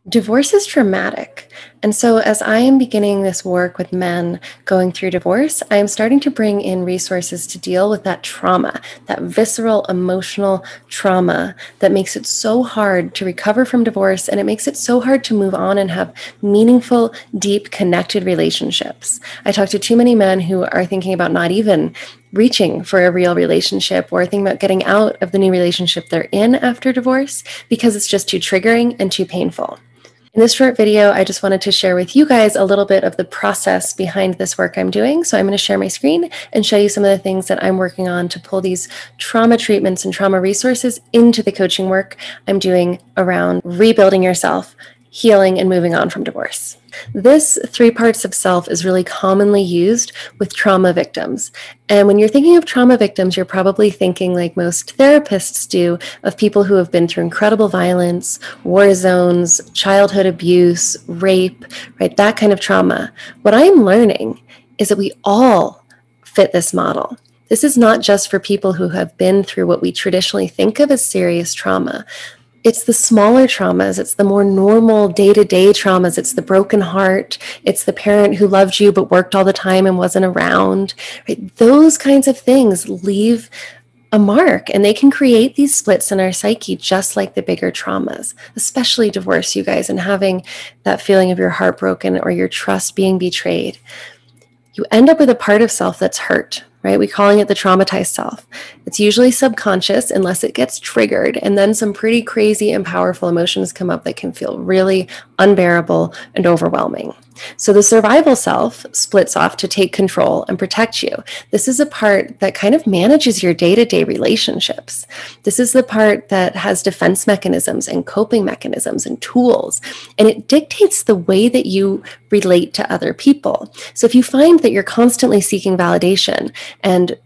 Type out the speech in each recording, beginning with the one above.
Divorce is traumatic. And so, as I am beginning this work with men going through divorce, I am starting to bring in resources to deal with that trauma, that visceral emotional trauma that makes it so hard to recover from divorce. And it makes it so hard to move on and have meaningful, deep, connected relationships. I talk to too many men who are thinking about not even reaching for a real relationship or thinking about getting out of the new relationship they're in after divorce because it's just too triggering and too painful. In this short video, I just wanted to share with you guys a little bit of the process behind this work I'm doing. So I'm going to share my screen and show you some of the things that I'm working on to pull these trauma treatments and trauma resources into the coaching work I'm doing around rebuilding yourself, healing, and moving on from divorce. This 3 parts of self is really commonly used with trauma victims. And when you're thinking of trauma victims, you're probably thinking, like most therapists do, of people who have been through incredible violence, war zones, childhood abuse, rape, right? That kind of trauma. What I'm learning is that we all fit this model. This is not just for people who have been through what we traditionally think of as serious trauma. It's the smaller traumas. It's the more normal day-to-day traumas. It's the broken heart. It's the parent who loved you but worked all the time and wasn't around. Right? Those kinds of things leave a mark, and they can create these splits in our psyche just like the bigger traumas, especially divorce, you guys, and having that feeling of your heart broken or your trust being betrayed. You end up with a part of self that's hurt, right? We're calling it the traumatized self. It's usually subconscious unless it gets triggered, and then some pretty crazy and powerful emotions come up that can feel really unbearable and overwhelming. So the survival self splits off to take control and protect you. This is a part that kind of manages your day-to-day relationships. This is the part that has defense mechanisms and coping mechanisms and tools, and it dictates the way that you relate to other people. So if you find that you're constantly seeking validation and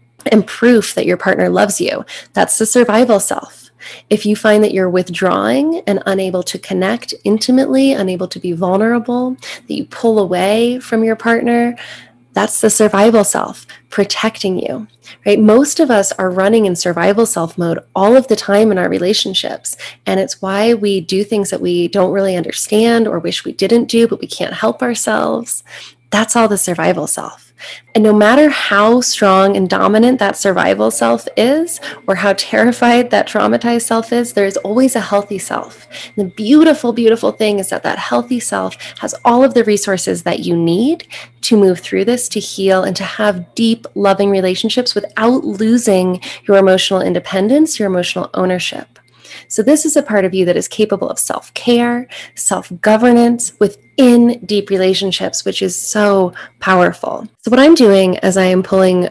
proof that your partner loves you, that's the survival self. If you find that you're withdrawing and unable to connect intimately, unable to be vulnerable, that you pull away from your partner, that's the survival self protecting you, right? Most of us are running in survival self mode all of the time in our relationships. And it's why we do things that we don't really understand or wish we didn't do, but we can't help ourselves. That's all the survival self. And no matter how strong and dominant that survival self is, or how terrified that traumatized self is, there is always a healthy self. And the beautiful, beautiful thing is that that healthy self has all of the resources that you need to move through this, to heal, and to have deep, loving relationships without losing your emotional independence, your emotional ownership. So this is a part of you that is capable of self-care, self-governance within deep relationships, which is so powerful. So what I'm doing as I am pulling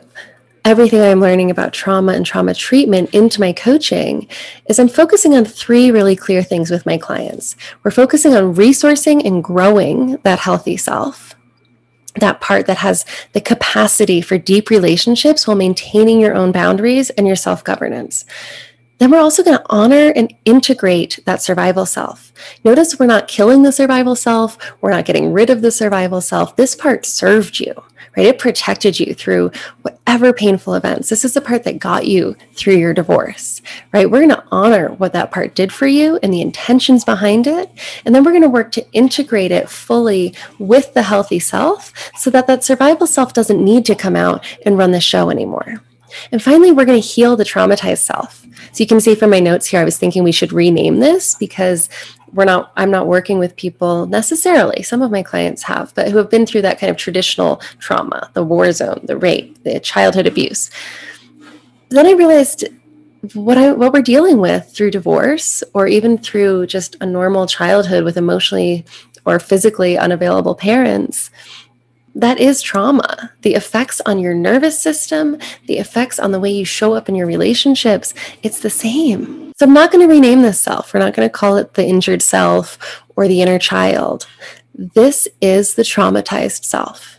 everything I'm learning about trauma and trauma treatment into my coaching is I'm focusing on 3 really clear things with my clients. We're focusing on resourcing and growing that healthy self, that part that has the capacity for deep relationships while maintaining your own boundaries and your self-governance. Then we're also going to honor and integrate that survival self. Notice we're not killing the survival self. We're not getting rid of the survival self. This part served you, right? It protected you through whatever painful events. This is the part that got you through your divorce, right? We're going to honor what that part did for you and the intentions behind it. And then we're going to work to integrate it fully with the healthy self so that that survival self doesn't need to come out and run the show anymore. And finally, we're going to heal the traumatized self. So you can see from my notes here, I was thinking we should rename this because I'm not working with people necessarily, some of my clients have, but who have been through that kind of traditional trauma, the war zone, the rape, the childhood abuse. Then I realized what we're dealing with through divorce, or even through just a normal childhood with emotionally or physically unavailable parents, that is trauma. The effects on your nervous system, the effects on the way you show up in your relationships, it's the same. So I'm not going to rename this self. We're not going to call it the injured self or the inner child. This is the traumatized self.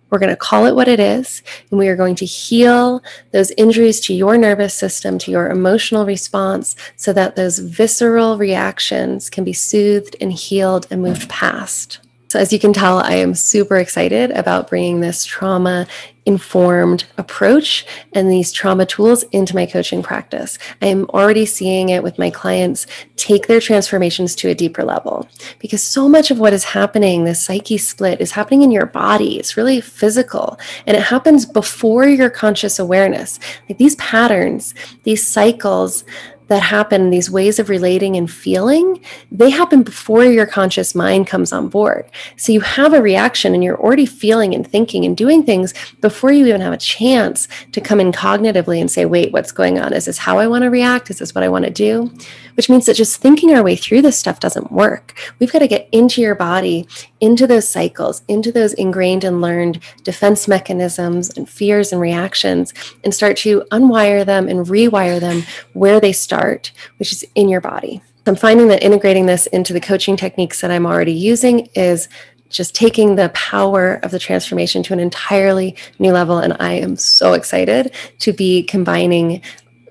We're going to call it what it is, and we are going to heal those injuries to your nervous system, to your emotional response, so that those visceral reactions can be soothed and healed and moved past. So as you can tell, I am super excited about bringing this trauma-informed approach and these trauma tools into my coaching practice. I am already seeing it with my clients take their transformations to a deeper level, because so much of what is happening, this psyche split, is happening in your body. It's really physical, and it happens before your conscious awareness. Like these patterns, these cycles that happen, these ways of relating and feeling, they happen before your conscious mind comes on board. So you have a reaction and you're already feeling and thinking and doing things before you even have a chance to come in cognitively and say, wait, what's going on? Is this how I want to react? Is this what I want to do? Which means that just thinking our way through this stuff doesn't work. We've got to get into your body, into those cycles, into those ingrained and learned defense mechanisms and fears and reactions, and start to unwire them and rewire them where they start, which is in your body. I'm finding that integrating this into the coaching techniques that I'm already using is just taking the power of the transformation to an entirely new level. And I am so excited to be combining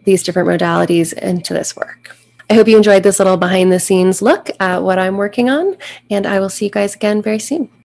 these different modalities into this work. I hope you enjoyed this little behind the scenes look at what I'm working on, and I will see you guys again very soon.